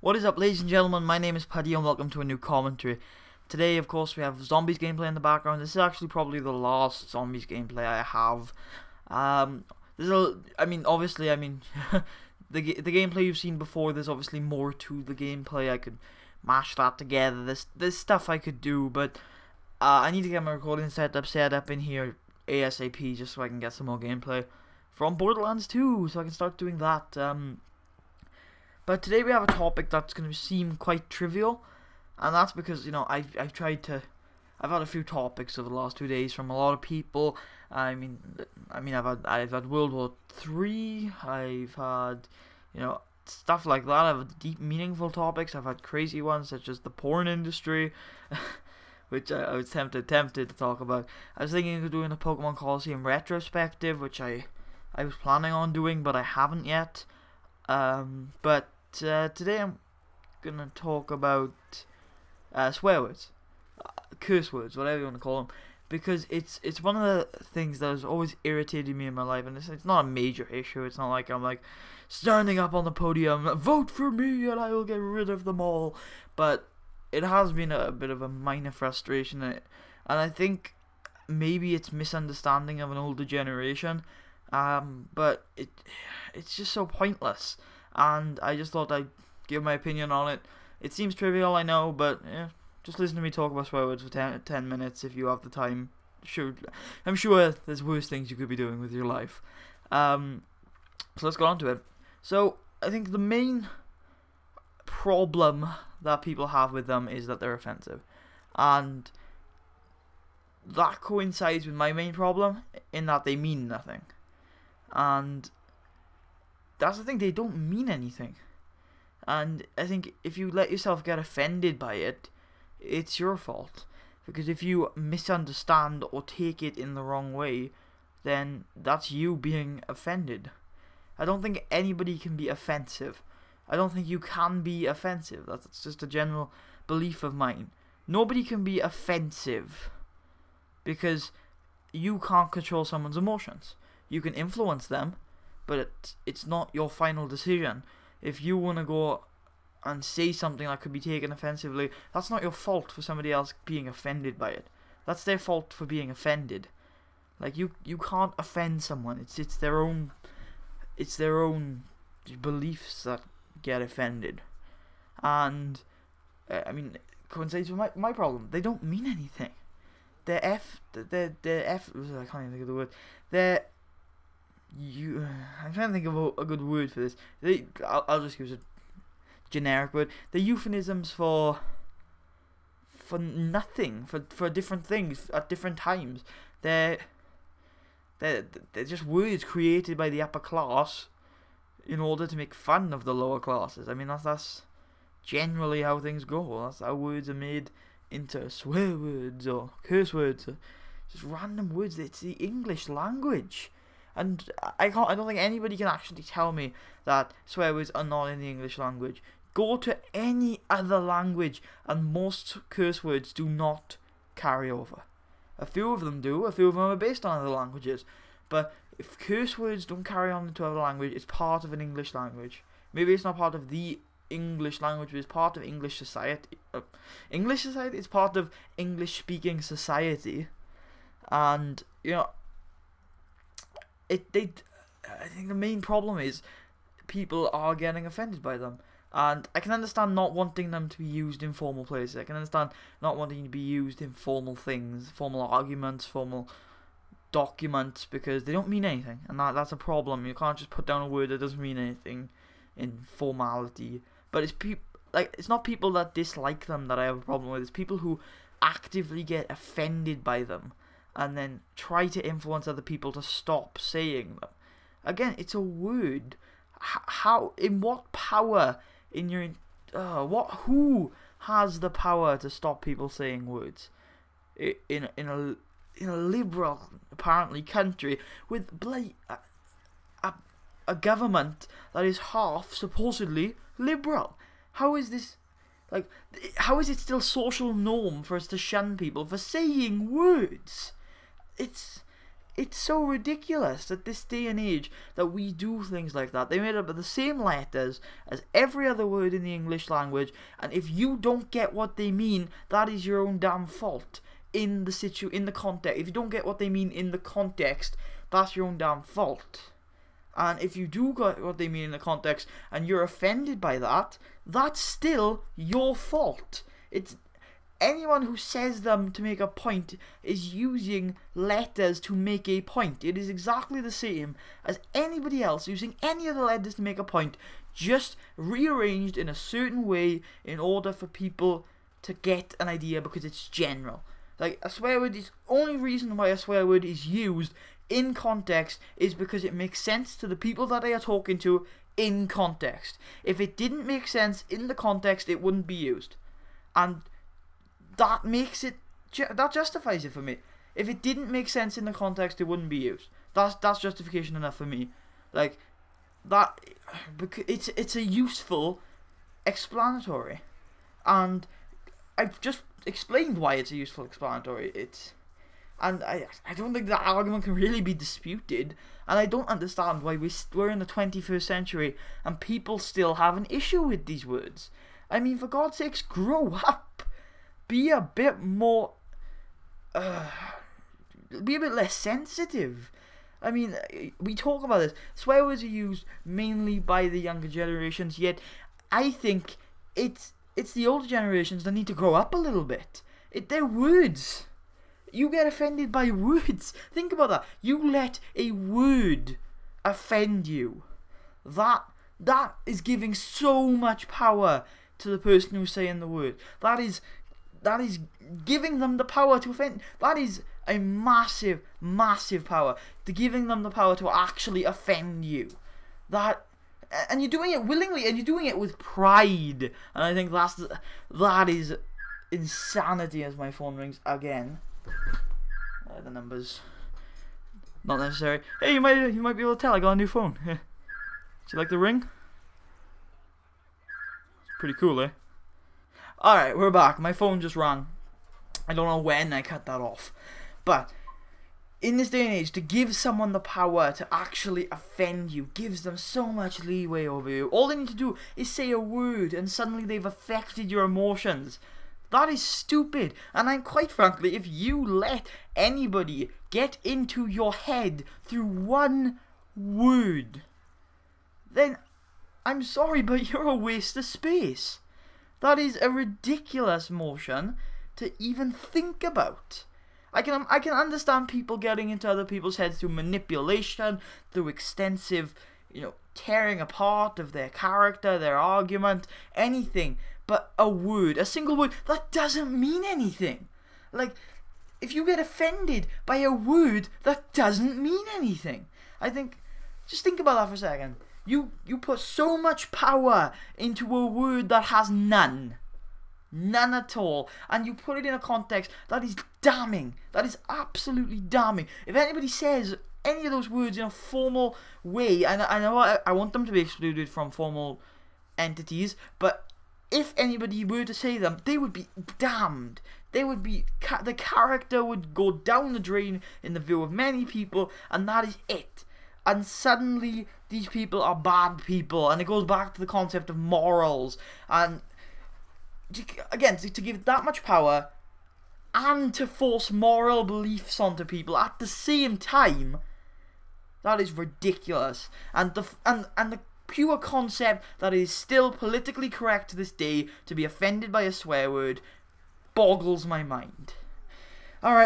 What is up, ladies and gentlemen? My name is Paddy and welcome to a new commentary. Today, of course, we have Zombies gameplay in the background. This is actually probably the last Zombies gameplay I have. Obviously, the gameplay you've seen before, there's obviously more to the gameplay. I could mash that together. There's stuff I could do, but I need to get my recording set up in here ASAP just so I can get some more gameplay from Borderlands 2, so I can start doing that. But today we have a topic that's going to seem quite trivial, and that's because, you know, I've had a few topics over the last 2 days from a lot of people. I've had World War III, I've had, you know, stuff like that. I've had deep, meaningful topics. I've had crazy ones such as the porn industry, which I was tempted to talk about. I was thinking of doing a Pokemon Coliseum retrospective, which I was planning on doing, but I haven't yet. But today I'm gonna talk about swear words, curse words, whatever you want to call them, because it's one of the things that has always irritated me in my life, and it's not a major issue. It's not like I'm like standing up on the podium, vote for me and I will get rid of them all, but it has been a bit of a minor frustration, and I think maybe it's misunderstanding of an older generation, but it's just so pointless. And I just thought I'd give my opinion on it. It seems trivial, I know, but yeah, just listen to me talk about swear words for 10 minutes if you have the time. Sure, I'm sure there's worse things you could be doing with your life. So let's go on to it. So I think the main problem that people have with them is that they're offensive. And that coincides with my main problem in that they mean nothing. And that's the thing, they don't mean anything. And I think if you let yourself get offended by it, it's your fault. Because if you misunderstand or take it in the wrong way, then that's you being offended. I don't think anybody can be offensive. I don't think you can be offensive. That's just a general belief of mine. Nobody can be offensive because you can't control someone's emotions. You can influence them, but it's not your final decision. If you want to go and say something that could be taken offensively, that's not your fault for somebody else being offended by it. That's their fault for being offended. Like, you can't offend someone. It's their own beliefs that get offended. And it coincides with my problem. They don't mean anything. I can't even think of the word. I'm trying to think of a good word for this. I'll just use a generic word. They're euphemisms for nothing, for different things at different times. They're just words created by the upper class in order to make fun of the lower classes. I mean, that's generally how things go. That's how words are made into swear words or curse words, or just random words. It's the English language. And I don't think anybody can actually tell me that swear words are not in the English language. Go to any other language and most curse words do not carry over. A few of them do, a few of them are based on other languages. But if curse words don't carry on into other language, it's part of an English language. Maybe it's not part of the English language, but it's part of English society. English society? It's part of English speaking society. And, you know, I think the main problem is people are getting offended by them, and I can understand not wanting them to be used in formal places. I can understand not wanting to be used in formal things, formal arguments, formal documents, because they don't mean anything, and that's a problem. You can't just put down a word that doesn't mean anything in formality. But it's not people that dislike them that I have a problem with. It's people who actively get offended by them and then try to influence other people to stop saying them. Again, it's a word. In what power in your... who has the power to stop people saying words? In a liberal, apparently, country with a government that is half, supposedly, liberal. How is this... Like, how is it still social norm for us to shun people for saying words? it's so ridiculous at this day and age that we do things like that. They made up of the same letters as every other word in the English language, and if you don't get what they mean, that is your own damn fault in the context. If you don't get what they mean in the context, that's your own damn fault. And if you do get what they mean in the context and you're offended by that, that's still your fault. It's anyone who says them to make a point is using letters to make a point. It is exactly the same as anybody else using any of the letters to make a point, just rearranged in a certain way in order for people to get an idea because it's general. Like, a swear word is only reason why a swear word is used in context is because it makes sense to the people that they are talking to in context. If it didn't make sense in the context, it wouldn't be used. And that makes it, that justifies it for me. If it didn't make sense in the context, it wouldn't be used. That's justification enough for me. Like, that, because it's a useful explanatory. And I've just explained why it's a useful explanatory. And I don't think that argument can really be disputed. And I don't understand why we're in the 21st century and people still have an issue with these words. I mean, for God's sakes, grow up. Be a bit more, be a bit less sensitive. I mean, we talk about this. Swear words are used mainly by the younger generations, yet I think it's the older generations that need to grow up a little bit. They're words. You get offended by words. Think about that. You let a word offend you. That is giving so much power to the person who's saying the word. That is giving them the power to offend. That is a massive, massive power. To giving them the power to actually offend you. And you're doing it willingly, and you're doing it with pride. And I think that is insanity. As my phone rings again. The numbers, not necessary. Hey, you might be able to tell I got a new phone. Do you like the ring? It's pretty cool, eh? Alright, we're back. My phone just rang. I don't know when I cut that off. But in this day and age, to give someone the power to actually offend you gives them so much leeway over you. All they need to do is say a word and suddenly they've affected your emotions. That is stupid. And I'm quite frankly, if you let anybody get into your head through one word, then I'm sorry, but you're a waste of space. That is a ridiculous motion to even think about. I can understand people getting into other people's heads through manipulation, through extensive, tearing apart of their character, their argument, anything. But a word, a single word, that doesn't mean anything. Like, if you get offended by a word, that doesn't mean anything. Just think about that for a second. You put so much power into a word that has none. None at all. And you put it in a context that is damning. That is absolutely damning. If anybody says any of those words in a formal way, and I know I want them to be excluded from formal entities, but if anybody were to say them, they would be damned. They would be, the character would go down the drain in the view of many people, and that is it. And suddenly, these people are bad people, and it goes back to the concept of morals. And again, to give that much power and to force moral beliefs onto people at the same time, that is ridiculous. And the pure concept that is still politically correct to this day to be offended by a swear word boggles my mind. Alright.